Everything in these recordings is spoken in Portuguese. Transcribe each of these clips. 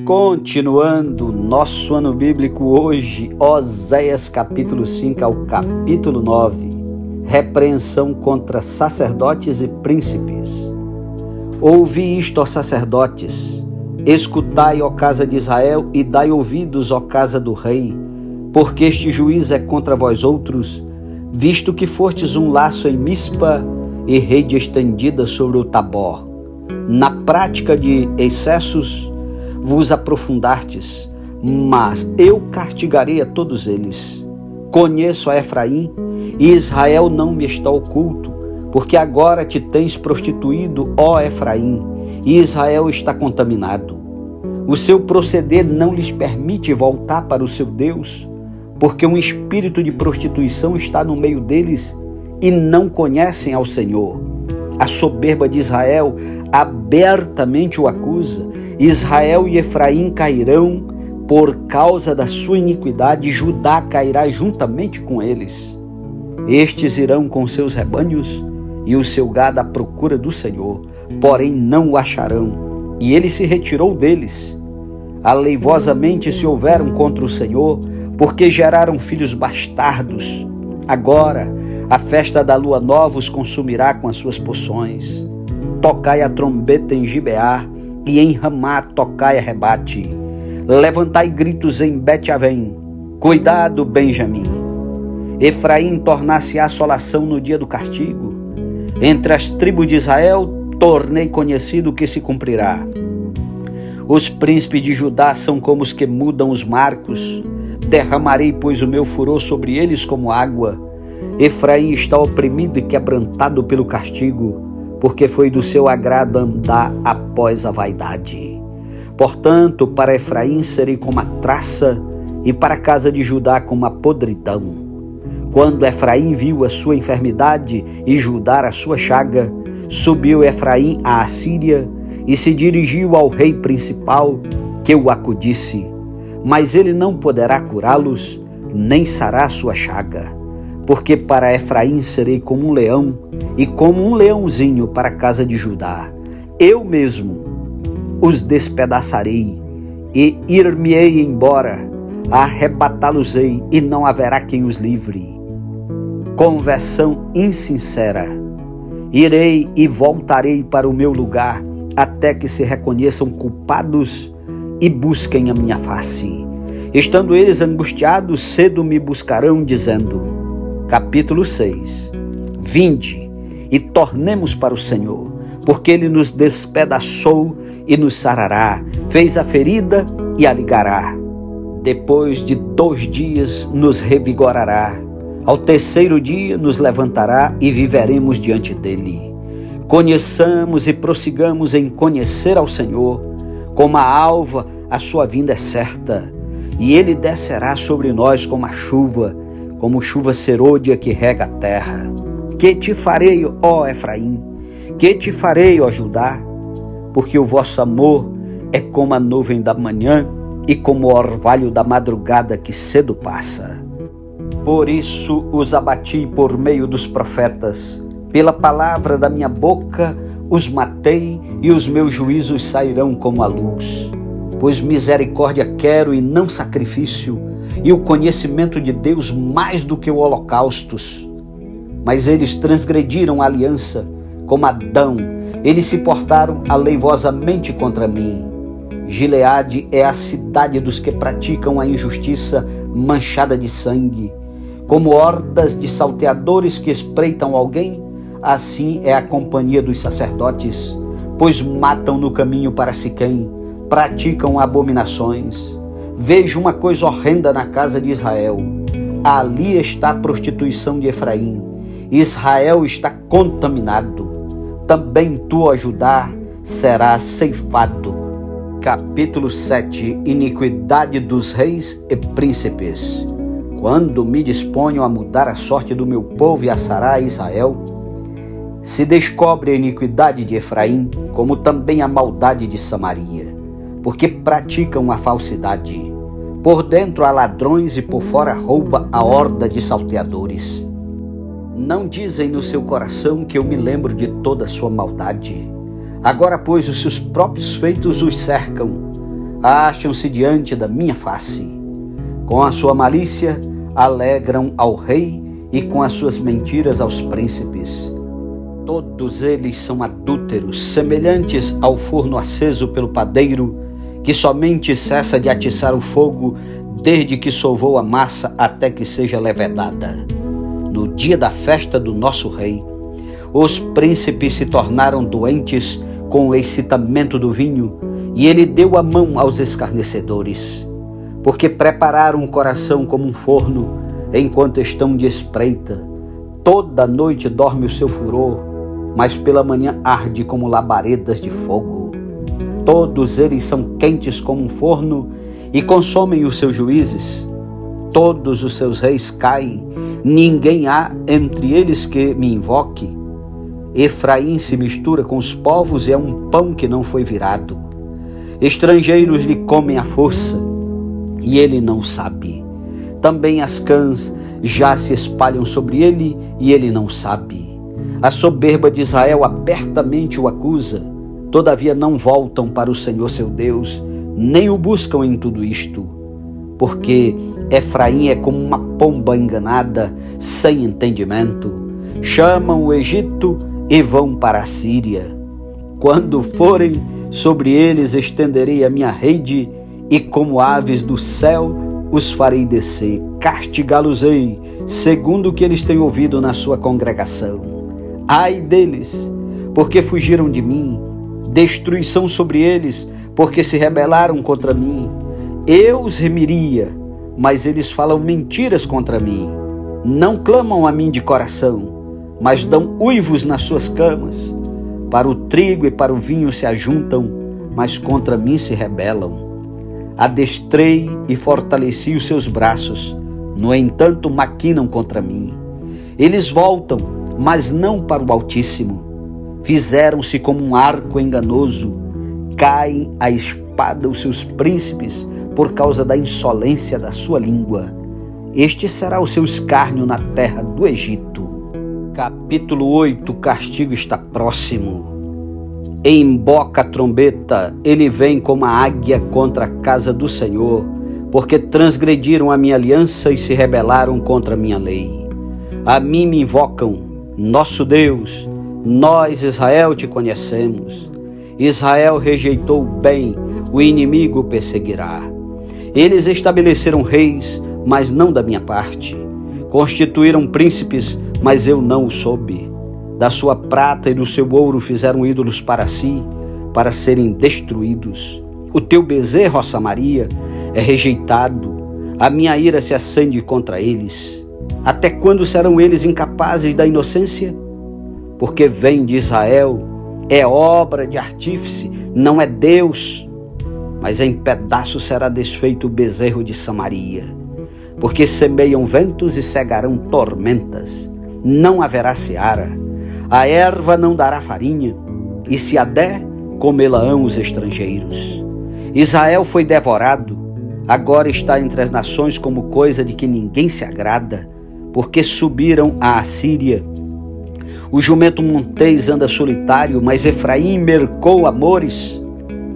Continuando nosso ano bíblico hoje, Oséias capítulo 5 ao capítulo 9, repreensão contra sacerdotes e príncipes. Ouvi isto, ó sacerdotes, escutai, ó casa de Israel, e dai ouvidos, ó casa do rei, porque este juiz é contra vós outros, visto que fostes um laço em Mispa e rede estendida sobre o Tabor. Na prática de excessos vos aprofundastes, mas eu castigarei a todos eles. Conheço a Efraim, e Israel não me está oculto, porque agora te tens prostituído, ó Efraim, e Israel está contaminado. O seu proceder não lhes permite voltar para o seu Deus, porque um espírito de prostituição está no meio deles e não conhecem ao Senhor. A soberba de Israel abertamente o acusa. Israel e Efraim cairão por causa da sua iniquidade, e Judá cairá juntamente com eles. Estes irão com seus rebanhos e o seu gado à procura do Senhor, porém não o acharão, e ele se retirou deles. Aleivosamente se houveram contra o Senhor, porque geraram filhos bastardos. Agora a festa da lua nova os consumirá com as suas poções. Tocai a trombeta em Gibeá, e em Ramá tocai a rebate. Levantai gritos em Bet-Avém. Cuidado, Benjamim. Efraim tornar-se assolação no dia do castigo. Entre as tribos de Israel tornei conhecido o que se cumprirá. Os príncipes de Judá são como os que mudam os marcos. Derramarei, pois, o meu furor sobre eles como água. Efraim está oprimido e quebrantado pelo castigo, porque foi do seu agrado andar após a vaidade. Portanto, para Efraim serei como a traça, e para a casa de Judá como a podridão. Quando Efraim viu a sua enfermidade e Judá a sua chaga, subiu Efraim à Assíria e se dirigiu ao rei principal, que o acudisse. Mas ele não poderá curá-los, nem sarar sua chaga. Porque para Efraim serei como um leão, e como um leãozinho para a casa de Judá. Eu mesmo os despedaçarei, e ir-me-ei embora, arrebatá-los-ei, e não haverá quem os livre. Conversão insincera. Irei e voltarei para o meu lugar, até que se reconheçam culpados e busquem a minha face. Estando eles angustiados, cedo me buscarão, dizendo... Capítulo 6. Vinde e tornemos para o Senhor, porque Ele nos despedaçou e nos sarará, fez a ferida e a ligará. Depois de 2 dias nos revigorará, ao 3º dia nos levantará e viveremos diante dEle. Conheçamos e prossigamos em conhecer ao Senhor, como a alva a sua vinda é certa, e Ele descerá sobre nós como chuva serôdia que rega a terra. Que te farei, ó Efraim? Que te farei, ó Judá? Porque o vosso amor é como a nuvem da manhã e como o orvalho da madrugada que cedo passa. Por isso os abati por meio dos profetas, pela palavra da minha boca os matei, e os meus juízos sairão como a luz. Pois misericórdia quero e não sacrifício, e o conhecimento de Deus mais do que holocaustos. Mas eles transgrediram a aliança, como Adão, eles se portaram aleivosamente contra mim. Gileade é a cidade dos que praticam a injustiça manchada de sangue. Como hordas de salteadores que espreitam alguém, assim é a companhia dos sacerdotes, pois matam no caminho para Siquém, praticam abominações. Vejo uma coisa horrenda na casa de Israel. Ali está a prostituição de Efraim. Israel está contaminado. Também tu, ó Judá, serás ceifado. Capítulo 7. Iniquidade dos reis e príncipes. Quando me disponho a mudar a sorte do meu povo e a sarar Israel, se descobre a iniquidade de Efraim, como também a maldade de Samaria, porque praticam a falsidade. Por dentro há ladrões e por fora rouba a horda de salteadores. Não dizem no seu coração que eu me lembro de toda a sua maldade. Agora, pois, os seus próprios feitos os cercam. acham-se diante da minha face. Com a sua malícia alegram ao rei e com as suas mentiras aos príncipes. Todos eles são adúlteros, semelhantes ao forno aceso pelo padeiro, que somente cessa de atiçar o fogo desde que sovou a massa até que seja levedada. No dia da festa do nosso rei, os príncipes se tornaram doentes com o excitamento do vinho, e ele deu a mão aos escarnecedores, porque prepararam o coração como um forno, enquanto estão de espreita. Toda noite dorme o seu furor, mas pela manhã arde como labaredas de fogo. Todos eles são quentes como um forno e consomem os seus juízes. Todos os seus reis caem, ninguém há entre eles que me invoque. Efraim se mistura com os povos e é um pão que não foi virado. Estrangeiros lhe comem à força, e ele não sabe. Também as cãs já se espalham sobre ele, e ele não sabe. A soberba de Israel abertamente o acusa, todavia não voltam para o Senhor seu Deus, nem o buscam em tudo isto. Porque Efraim é como uma pomba enganada, sem entendimento. Chamam o Egito e vão para a Síria. Quando forem, sobre eles estenderei a minha rede, e como aves do céu os farei descer. Castigá-los-ei, segundo o que eles têm ouvido na sua congregação. Ai deles, porque fugiram de mim. Destruição sobre eles, porque se rebelaram contra mim. Eu os remiria, mas eles falam mentiras contra mim. Não clamam a mim de coração, mas dão uivos nas suas camas. Para o trigo e para o vinho se ajuntam, mas contra mim se rebelam. Adestrei e fortaleci os seus braços, no entanto maquinam contra mim. Eles voltam, mas não para o Altíssimo. Fizeram-se como um arco enganoso. Caem à espada os seus príncipes por causa da insolência da sua língua. Este será o seu escárnio na terra do Egito. Capítulo 8. O castigo está próximo. Emboca a trombeta, ele vem como a águia contra a casa do Senhor, porque transgrediram a minha aliança e se rebelaram contra a minha lei. A mim me invocam, nosso Deus, nós, Israel, te conhecemos. Israel rejeitou o bem, o inimigo o perseguirá. Eles estabeleceram reis, mas não da minha parte. Constituíram príncipes, mas eu não o soube. Da sua prata e do seu ouro fizeram ídolos para si, para serem destruídos. O teu bezerro, ó Samaria, é rejeitado. A minha ira se acende contra eles. Até quando serão eles incapazes da inocência? Porque vem de Israel, é obra de artífice, não é Deus. Mas em pedaços será desfeito o bezerro de Samaria. Porque semeiam ventos e cegarão tormentas. Não haverá seara. A erva não dará farinha, e se a der, comê-la-ão os estrangeiros. Israel foi devorado, agora está entre as nações como coisa de que ninguém se agrada, porque subiram à Assíria. O jumento montês anda solitário, mas Efraim mercou amores.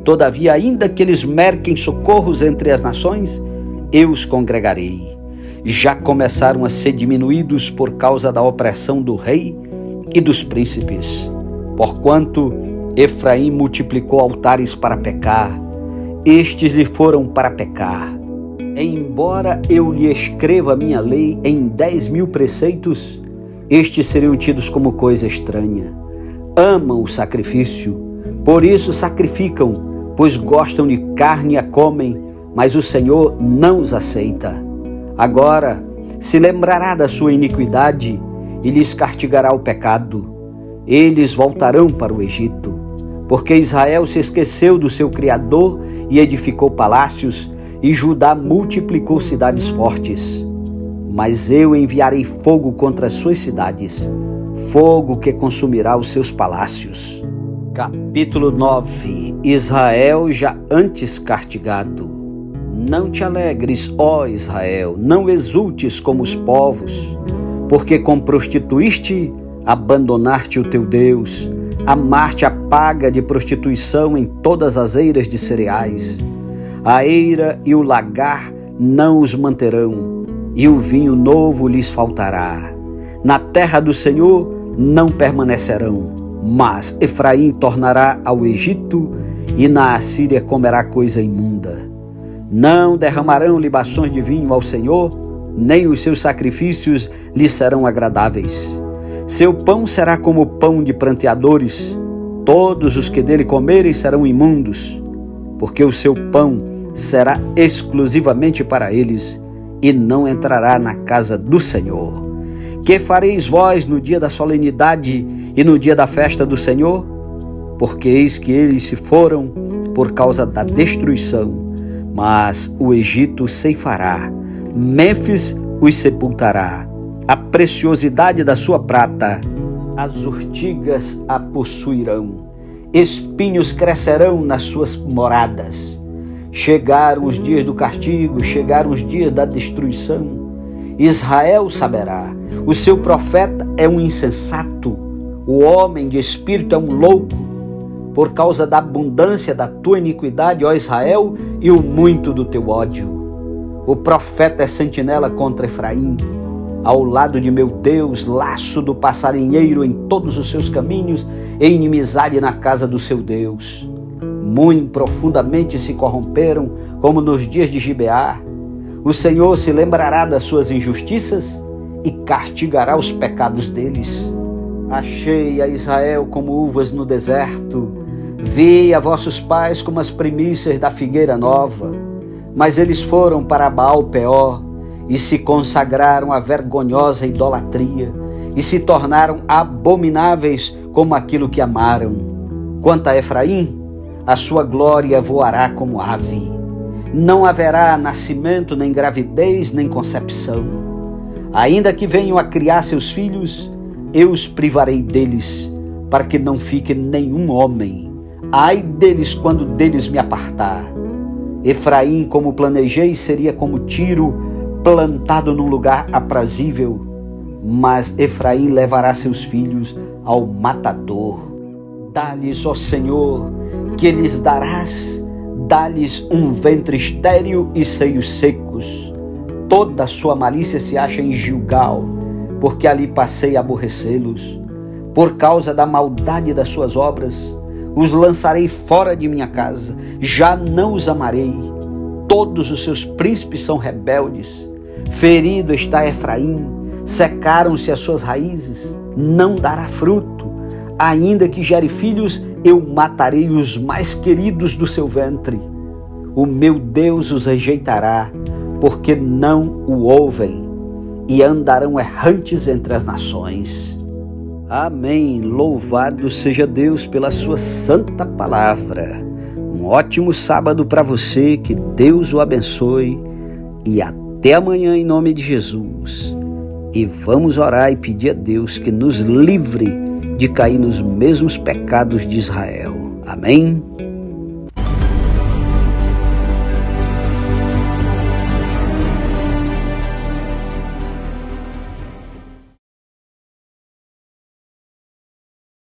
Todavia, ainda que eles merquem socorros entre as nações, eu os congregarei. Já começaram a ser diminuídos por causa da opressão do rei e dos príncipes. Porquanto Efraim multiplicou altares para pecar, estes lhe foram para pecar. Embora eu lhe escreva a minha lei em 10.000 preceitos, estes seriam tidos como coisa estranha. Amam o sacrifício, por isso sacrificam, pois gostam de carne e a comem, mas o Senhor não os aceita. Agora se lembrará da sua iniquidade e lhes castigará o pecado. Eles voltarão para o Egito, porque Israel se esqueceu do seu Criador e edificou palácios, e Judá multiplicou cidades fortes. Mas eu enviarei fogo contra as suas cidades, fogo que consumirá os seus palácios. Capítulo 9. Israel já antes castigado. Não te alegres, ó Israel, não exultes como os povos, porque com prostituíste, abandonaste o teu Deus, amaste a paga de prostituição em todas as eiras de cereais. A eira e o lagar não os manterão, e o vinho novo lhes faltará. Na terra do Senhor não permanecerão, mas Efraim tornará ao Egito, e na Assíria comerá coisa imunda. Não derramarão libações de vinho ao Senhor, nem os seus sacrifícios lhe serão agradáveis. Seu pão será como pão de pranteadores, todos os que dele comerem serão imundos, porque o seu pão será exclusivamente para eles, e não entrará na casa do Senhor. Que fareis vós no dia da solenidade e no dia da festa do Senhor? Porque eis que eles se foram por causa da destruição, mas o Egito ceifará, Mênfis os sepultará. A preciosidade da sua prata, as urtigas a possuirão, espinhos crescerão nas suas moradas. Chegaram os dias do castigo, chegaram os dias da destruição. Israel saberá, o seu profeta é um insensato, o homem de espírito é um louco, por causa da abundância da tua iniquidade, ó Israel, e o muito do teu ódio. O profeta é sentinela contra Efraim, ao lado de meu Deus, laço do passarinheiro em todos os seus caminhos, e inimizade na casa do seu Deus. Muito profundamente se corromperam, como nos dias de Gibeá. O Senhor se lembrará das suas injustiças e castigará os pecados deles. Achei a Israel como uvas no deserto, vi a vossos pais como as primícias da figueira nova, mas eles foram para Baal-Peor e se consagraram à vergonhosa idolatria e se tornaram abomináveis como aquilo que amaram. Quanto a Efraim, a sua glória voará como ave. Não haverá nascimento, nem gravidez, nem concepção. Ainda que venham a criar seus filhos, eu os privarei deles, para que não fique nenhum homem. Ai deles quando deles me apartar. Efraim, como planejei, seria como Tiro, plantado num lugar aprazível, mas Efraim levará seus filhos ao matador. Dá-lhes, ó Senhor, que lhes darás, dá-lhes um ventre estéril e seios secos. Toda a sua malícia se acha em Gilgal, porque ali passei a aborrecê-los. Por causa da maldade das suas obras, os lançarei fora de minha casa, já não os amarei. Todos os seus príncipes são rebeldes. Ferido está Efraim, secaram-se as suas raízes, não dará fruto. Ainda que gere filhos, eu matarei os mais queridos do seu ventre. O meu Deus os rejeitará, porque não o ouvem, e andarão errantes entre as nações. Amém. Louvado seja Deus pela sua santa palavra. Um ótimo sábado para você, que Deus o abençoe, e até amanhã em nome de Jesus. E vamos orar e pedir a Deus que nos livre de cair nos mesmos pecados de Israel. Amém?